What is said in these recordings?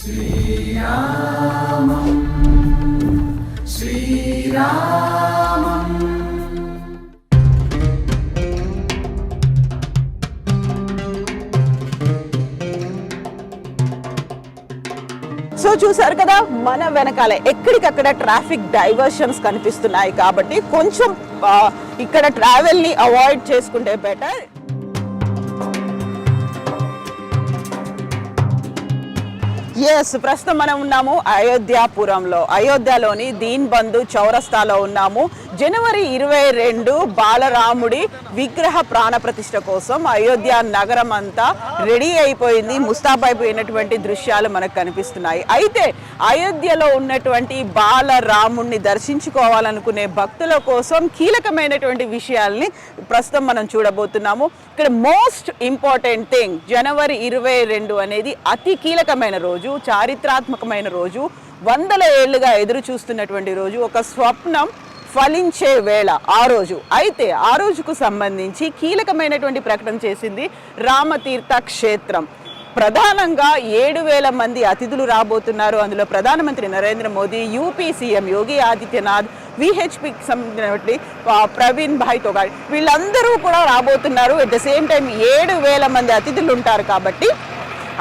శ్రీరామం శ్రీరామం. సో చూసారు కదా, మన వెనకాల ఎక్కడికక్కడ ట్రాఫిక్ డైవర్షన్స్ కనిపిస్తున్నాయి కాబట్టి కొంచెం ఇక్కడ ట్రావెల్ ని అవాయిడ్ చేసుకుంటే బెటర్. ఎస్, ప్రస్తుతం మనం ఉన్నాము అయోధ్యాపురంలో. అయోధ్యలోని దీన్ బంధు చౌరస్తాలో ఉన్నాము. జనవరి 22 బాలరాముడి విగ్రహ ప్రాణ ప్రతిష్ఠ కోసం అయోధ్య నగరం అంతా రెడీ అయిపోయింది. ముస్తాబైపోయినటువంటి దృశ్యాలు మనకు కనిపిస్తున్నాయి. అయితే అయోధ్యలో ఉన్నటువంటి బాలరాముడిని దర్శించుకోవాలనుకునే భక్తుల కోసం కీలకమైనటువంటి విషయాల్ని ప్రస్తుతం మనం చూడబోతున్నాము. ఇక్కడ మోస్ట్ ఇంపార్టెంట్ థింగ్, జనవరి 22 అనేది అతి కీలకమైన రోజు, చారిత్రాత్మకమైన రోజు, వందల ఏళ్లుగా ఎదురు చూస్తున్నటువంటి రోజు, ఒక స్వప్నం ఫలించే వేళ ఆ రోజు. అయితే ఆ రోజుకు సంబంధించి కీలకమైనటువంటి ప్రకటన చేసింది రామతీర్థ క్షేత్రం. ప్రధానంగా 7,000 మంది అతిథులు రాబోతున్నారు. అందులో ప్రధానమంత్రి నరేంద్ర మోదీ, యూపీ సీఎం యోగి ఆదిత్యనాథ్, విహెచ్పికి సంబంధించినటువంటి ప్రవీణ్ భాయ్ తోగాడి, వీళ్ళందరూ కూడా రాబోతున్నారు. అట్ ద సేమ్ టైం 7,000 మంది అతిథులు ఉంటారు కాబట్టి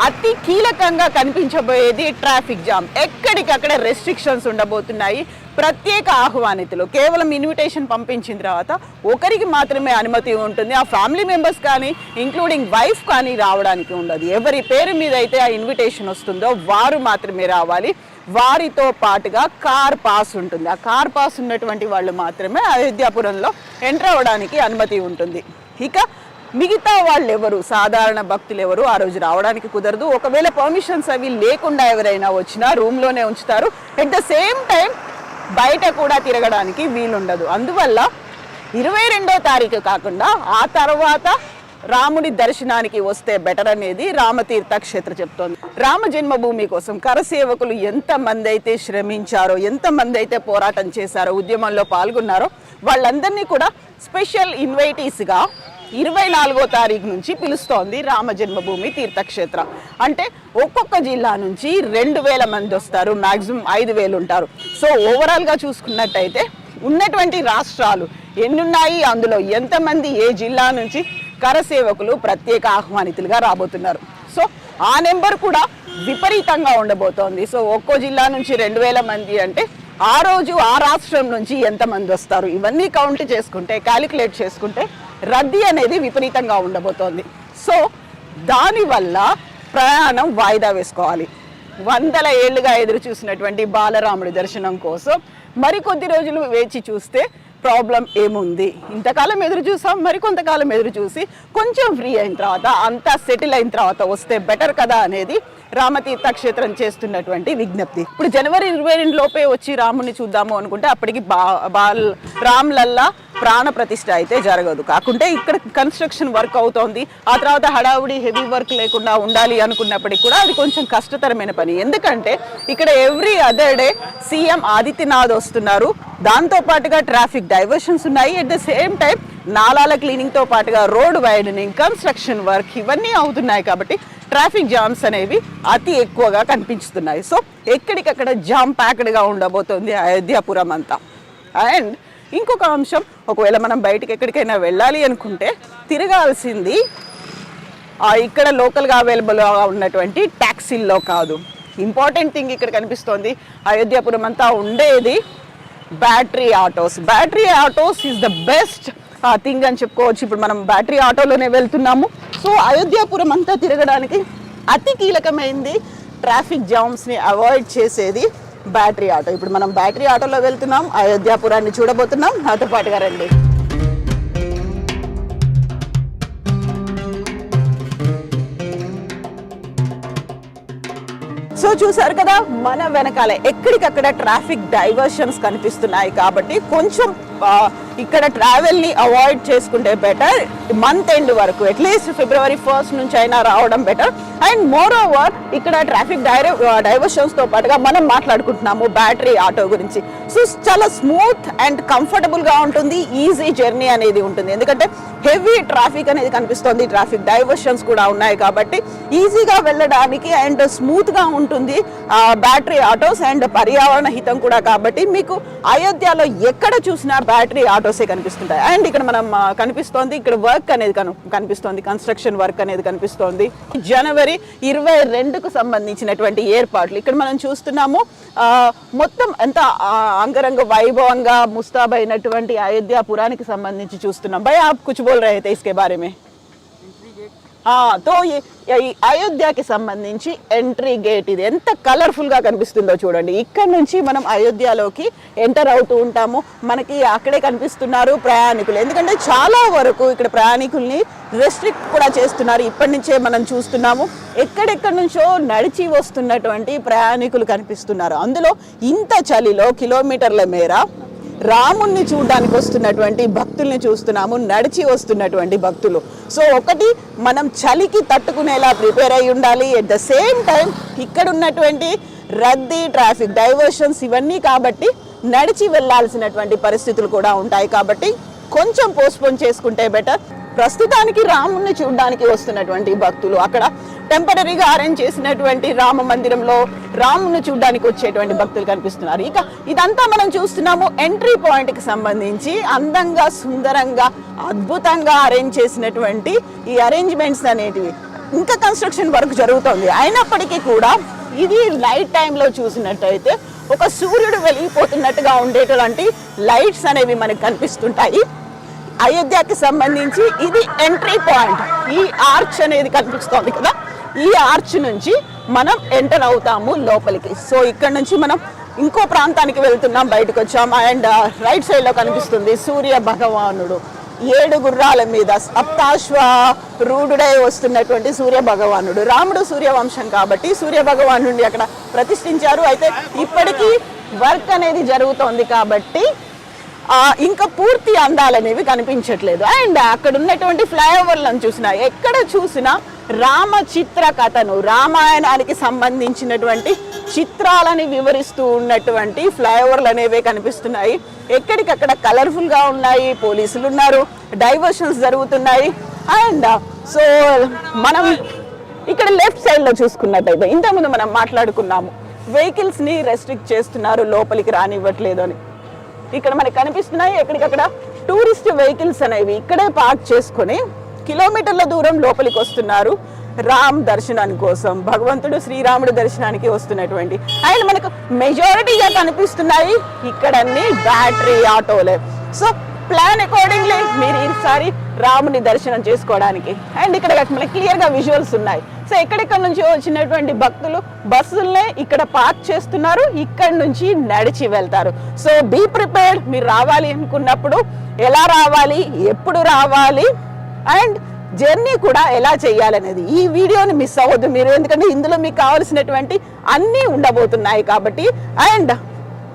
అతి కీలకంగా కనిపించబోయేది ట్రాఫిక్ జామ్. ఎక్కడికక్కడ రెస్ట్రిక్షన్స్ ఉండబోతున్నాయి. ప్రత్యేక ఆహ్వానితులు, కేవలం ఇన్విటేషన్ పంపించిన తర్వాత ఒకరికి మాత్రమే అనుమతి ఉంటుంది. ఆ ఫ్యామిలీ మెంబర్స్ కానీ ఇంక్లూడింగ్ వైఫ్ కానీ రావడానికి ఉండదు. ఎవరి పేరు మీద అయితే ఆ ఇన్విటేషన్ వస్తుందో వారు మాత్రమే రావాలి. వారితో పాటుగా కార్ పాస్ ఉంటుంది. ఆ కార్ పాస్ ఉన్నటువంటి వాళ్ళు మాత్రమే అయోధ్యాపురంలో ఎంటర్ అవ్వడానికి అనుమతి ఉంటుంది. ఇక మిగతా వాళ్ళు ఎవరు, సాధారణ భక్తులు ఎవరు ఆ రోజు రావడానికి కుదరదు. ఒకవేళ పర్మిషన్స్ అవి లేకుండా ఎవరైనా వచ్చినా రూమ్లోనే ఉంచుతారు. ఎట్ ద సేమ్ టైం బయట కూడా తిరగడానికి వీలుండదు. అందువల్ల 22వ తారీఖు కాకుండా ఆ తర్వాత రాముడి దర్శనానికి వస్తే బెటర్ అనేది రామతీర్థ క్షేత్ర చెప్తోంది. రామ జన్మభూమి కోసం కరసేవకులు ఎంతమంది అయితే శ్రమించారో, ఎంతమంది అయితే పోరాటం చేశారో, ఉద్యమంలో పాల్గొన్నారో వాళ్ళందరినీ కూడా స్పెషల్ ఇన్వైటీస్గా 24వ తారీఖు నుంచి పిలుస్తోంది రామ జన్మభూమి తీర్థక్షేత్ర. అంటే ఒక్కొక్క జిల్లా నుంచి 2,000 మంది వస్తారు, మ్యాక్సిమం 5,000 ఉంటారు. సో ఓవరాల్గా చూసుకున్నట్టయితే ఉన్నటువంటి రాష్ట్రాలు ఎన్నున్నాయి, అందులో ఎంతమంది ఏ జిల్లా నుంచి కరసేవకులు ప్రత్యేక ఆహ్వానితులుగా రాబోతున్నారు. సో ఆ నెంబర్ కూడా విపరీతంగా ఉండబోతోంది. సో ఒక్కో జిల్లా నుంచి 2,000 మంది అంటే ఆ రోజు ఆ రాష్ట్రం నుంచి ఎంతమంది వస్తారు, ఇవన్నీ కౌంట్ చేసుకుంటే, క్యాలిక్యులేట్ చేసుకుంటే రద్దీ అనేది విపరీతంగా ఉండబోతోంది. సో దానివల్ల ప్రయాణం వాయిదా వేసుకోవాలి. వందల ఏళ్లుగా ఎదురు చూసినటువంటి బాలరాముడి దర్శనం కోసం మరికొద్ది రోజులు వేచి చూస్తే ప్రాబ్లం ఏముంది? ఇంతకాలం ఎదురు చూసాం, మరికొంతకాలం ఎదురు చూసి కొంచెం ఫ్రీ అయిన తర్వాత, అంతా సెటిల్ అయిన తర్వాత వస్తే బెటర్ కదా అనేది రామతీర్థ క్షేత్రం చేస్తున్నటువంటి విజ్ఞప్తి. ఇప్పుడు జనవరి 22 లోపే వచ్చి రాముడిని చూద్దాము అనుకుంటే అప్పటికి రామ్లల్లా ప్రాణ ప్రతిష్ఠ అయితే జరగదు. కాకుంటే ఇక్కడ కన్స్ట్రక్షన్ వర్క్ అవుతోంది. ఆ తర్వాత హడావుడి హెవీ వర్క్ లేకుండా ఉండాలి అనుకున్నప్పటికీ కూడా అది కొంచెం కష్టతరమైన పని. ఎందుకంటే ఇక్కడ every other day CM Adityanath వస్తున్నారు. దాంతో పాటుగా ట్రాఫిక్ డైవర్షన్స్ ఉన్నాయి. అట్ ద సేమ్ టైం నాలాల క్లీనింగ్తో పాటుగా రోడ్ వైడనింగ్, కన్స్ట్రక్షన్ వర్క్ ఇవన్నీ అవుతున్నాయి. కాబట్టి ట్రాఫిక్ జామ్స్ అనేవి అతి ఎక్కువగా కనిపిస్తున్నాయి. సో ఎక్కడికక్కడ జామ్ ప్యాక్డ్గా ఉండబోతోంది అయోధ్యాపురం అంతా. అండ్ ఇంకొక అంశం, ఒకవేళ మనం బయటికి ఎక్కడికైనా వెళ్ళాలి అనుకుంటే తిరగాల్సింది ఇక్కడ లోకల్గా అవైలబుల్గా ఉన్నటువంటి ట్యాక్సీల్లో కాదు. ఇంపార్టెంట్ థింగ్ ఇక్కడ కనిపిస్తోంది, అయోధ్యాపురం అంతా ఉండేది battery autos. Battery autos is the best thing అని చెప్పుకోవచ్చు. ఇప్పుడు మనం బ్యాటరీ ఆటోలోనే వెళ్తున్నాము. సో అయోధ్యాపురం అంతా తిరగడానికి అతి కీలకమైంది, ట్రాఫిక్ జామ్స్ని అవాయిడ్ చేసేది బ్యాటరీ ఆటో. ఇప్పుడు మనం బ్యాటరీ ఆటోలో వెళ్తున్నాం, అయోధ్యాపురాన్ని చూడబోతున్నాం. నాతో పాటుగా రండి. సో చూసారు కదా, మన వెనకాల ఎక్కడికక్కడ ట్రాఫిక్ డైవర్షన్స్ కనిపిస్తున్నాయి కాబట్టి కొంచెం ఇక్కడ ట్రావెల్ని అవాయిడ్ చేసుకుంటే బెటర్. మంత్ ఎండ్ వరకు అట్లీస్ట్ February 1st నుంచి అయినా రావడం బెటర్. అండ్ మోర్ ఓవర్ ఇక్కడ ట్రాఫిక్ డైవర్షన్స్తో పాటుగా మనం మాట్లాడుకుంటున్నాము బ్యాటరీ ఆటో గురించి. సో చాలా స్మూత్ అండ్ కంఫర్టబుల్గా ఉంటుంది, ఈజీ జర్నీ అనేది ఉంటుంది. ఎందుకంటే హెవీ ట్రాఫిక్ అనేది కనిపిస్తుంది, ట్రాఫిక్ డైవర్షన్స్ కూడా ఉన్నాయి కాబట్టి ఈజీగా వెళ్ళడానికి అండ్ స్మూత్గా ఉంటుంది బ్యాటరీ ఆటోస్. అండ్ పర్యావరణ హితం కూడా కాబట్టి మీకు అయోధ్యలో ఎక్కడ చూసినా బ్యాటరీ ఆటోసే కనిపిస్తుంటాయి. అండ్ ఇక్కడ మనం కనిపిస్తోంది, ఇక్కడ వర్క్ అనేది కనిపిస్తోంది, కన్స్ట్రక్షన్ వర్క్ అనేది కనిపిస్తోంది. January 22కు సంబంధించినటువంటి ఏర్పాట్లు ఇక్కడ మనం చూస్తున్నాము. మొత్తం ఎంత అంగరంగ వైభవంగా ముస్తాబైనటువంటి అయోధ్యాపురానికి సంబంధించి చూస్తున్నాం. భయ్ ఆప్ కుచ్ బోల్ రహే थे इसके बारे में? తో ఈ అయోధ్యకి సంబంధించి ఎంట్రీ గేట్ ఇది ఎంత కలర్ఫుల్గా కనిపిస్తుందో చూడండి. ఇక్కడ నుంచి మనం అయోధ్యలోకి ఎంటర్ అవుతూ ఉంటాము. మనకి అక్కడే కనిపిస్తున్నారు ప్రయాణికులు, ఎందుకంటే చాలా వరకు ఇక్కడ ప్రయాణికుల్ని రెస్ట్రిక్ట్ కూడా చేస్తున్నారు. ఇప్పటి నుంచే మనం చూస్తున్నాము ఎక్కడెక్కడి నుంచో నడిచి వస్తున్నటువంటి ప్రయాణికులు కనిపిస్తున్నారు. అందులో ఇంత చలిలో కిలోమీటర్ల మేర రాముణ్ణి చూడడానికి వస్తున్నటువంటి భక్తుల్ని చూస్తున్నాము, నడిచి వస్తున్నటువంటి భక్తులు. సో ఒకటి మనం చలికి తట్టుకునేలా ప్రిపేర్ అయి ఉండాలి. ఎట్ ద సేమ్ టైం ఇక్కడ ఉన్నటువంటి రద్దీ, ట్రాఫిక్ డైవర్షన్స్ ఇవన్నీ కాబట్టి నడిచి వెళ్ళాల్సినటువంటి పరిస్థితులు కూడా ఉంటాయి. కాబట్టి కొంచెం పోస్ట్పోన్ చేసుకుంటే బెటర్. ప్రస్తుతానికి రాముణ్ణి చూడడానికి వస్తున్నటువంటి భక్తులు అక్కడ టెంపరీగా అరేంజ్ చేసినటువంటి రామ మందిరంలో రాముని చూడడానికి వచ్చేటువంటి భక్తులు కనిపిస్తున్నారు. ఇక ఇదంతా మనం చూస్తున్నాము ఎంట్రీ పాయింట్కి సంబంధించి అందంగా, సుందరంగా, అద్భుతంగా అరేంజ్ చేసినటువంటి ఈ అరేంజ్మెంట్స్ అనేటివి. ఇంకా కన్స్ట్రక్షన్ వర్క్ జరుగుతుంది. అయినప్పటికీ కూడా ఇది నైట్ టైంలో చూసినట్టయితే ఒక సూర్యుడు వెలిగిపోతున్నట్టుగా ఉండేటువంటి లైట్స్ అనేవి మనకు కనిపిస్తుంటాయి. అయోధ్యకి సంబంధించి ఇది ఎంట్రీ పాయింట్. ఈ ఆర్చ్ అనేది కనిపిస్తోంది కదా, ఈ ఆర్చ్ నుంచి మనం ఎంటర్ అవుతాము లోపలికి. సో ఇక్కడ నుంచి మనం ఇంకో ప్రాంతానికి వెళ్తున్నాం, బయటకు వచ్చాం. అండ్ రైట్ సైడ్లో కనిపిస్తుంది సూర్య భగవానుడు 7 గుర్రాల మీద సప్తాశ్వ రూఢుడై వస్తున్నటువంటి సూర్య భగవానుడు. రాముడు సూర్యవంశం కాబట్టి సూర్య భగవానుడిని అక్కడ ప్రతిష్ఠించారు. అయితే ఇప్పటికీ వర్క్ అనేది జరుగుతోంది కాబట్టి ఇంకా పూర్తి అందాలనేవి కనిపించట్లేదు. అండ్ అక్కడ ఉన్నటువంటి ఫ్లైఓవర్లను చూసినా, ఎక్కడ చూసినా రామ చిత్ర కథను, రామాయణానికి సంబంధించినటువంటి చిత్రాలని వివరిస్తూ ఉన్నటువంటి ఫ్లైఓవర్లు అనేవి కనిపిస్తున్నాయి. ఎక్కడికక్కడ కలర్ఫుల్గా ఉన్నాయి, పోలీసులు ఉన్నారు, డైవర్షన్స్ జరుగుతున్నాయి. అండ్ సో మనం ఇక్కడ లెఫ్ట్ సైడ్లో చూసుకున్నట్టయితే ఇంతకుముందు మనం మాట్లాడుకున్నాము వెహికల్స్ని రెస్ట్రిక్ట్ చేస్తున్నారు, లోపలికి రానివ్వట్లేదు అని. ఇక్కడ మనకి కనిపిస్తున్నాయి ఎక్కడికక్కడ టూరిస్ట్ వెహికల్స్ అనేవి ఇక్కడే పార్క్ చేసుకొని కిలోమీటర్ల దూరం లోపలికి వస్తున్నారు రామ్ దర్శనాని కోసం, భగవంతుడు శ్రీరాముడు దర్శనానికి వస్తున్నటువంటి. అండ్ మనకు మెజారిటీగా కనిపిస్తున్నాయి ఇక్కడన్నీ బ్యాటరీ ఆటోలే. సో ప్లాన్ అకార్డింగ్లీ మీరు ఈసారి రాముని దర్శనం చేసుకోవడానికి. అండ్ ఇక్కడ మనకి క్లియర్గా విజువల్స్ ఉన్నాయి. సో ఎక్కడెక్కడ నుంచి వచ్చినటువంటి భక్తులు బస్సులనే ఇక్కడ పార్క్ చేస్తున్నారు, ఇక్కడ నుంచి నడిచి వెళ్తారు. So be prepared. మీరు రావాలి అనుకున్నప్పుడు ఎలా రావాలి, ఎప్పుడు రావాలి, అండ్ జర్నీ కూడా ఎలా చేయాలనేది ఈ వీడియోని మిస్ అవ్వద్దు మీరు, ఎందుకంటే ఇందులో మీకు కావాల్సినటువంటి అన్నీ ఉండబోతున్నాయి కాబట్టి. అండ్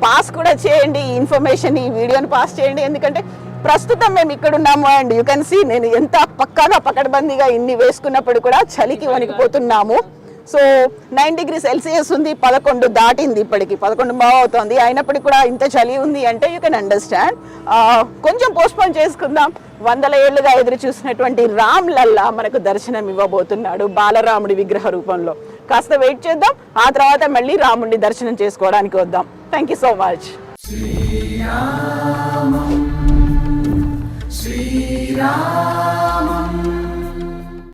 పాస్ కూడా చేయండి, ఈ ఇన్ఫర్మేషన్ ఈ వీడియోని పాస్ చేయండి, ఎందుకంటే ప్రస్తుతం మేము ఇక్కడ ఉన్నాము. అండ్ యూ కెన్ సీ నేను ఎంత పక్కాగా పకడ్బందీగా ఇన్ని వేసుకున్నప్పుడు కూడా చలికి వణికిపోతున్నాము. సో 9 degrees Celsius ఉంది, 11 దాటింది, ఇప్పటికి 11 అవుతుంది. అయినప్పటికీ కూడా ఇంత చలి ఉంది అంటే యూ కెన్ అండర్స్టాండ్. కొంచెం పోస్ట్పోన్ చేసుకుందాం. 100 ఏళ్లుగా ఎదురు చూసినటువంటి రామ్ లల్లా మనకు దర్శనం ఇవ్వబోతున్నాడు బాలరాముడి విగ్రహ రూపంలో. కాస్త వెయిట్ చేద్దాం, ఆ తర్వాత మళ్ళీ రాముడిని దర్శనం చేసుకోవడానికి వద్దాం. Thank you so much. Srirama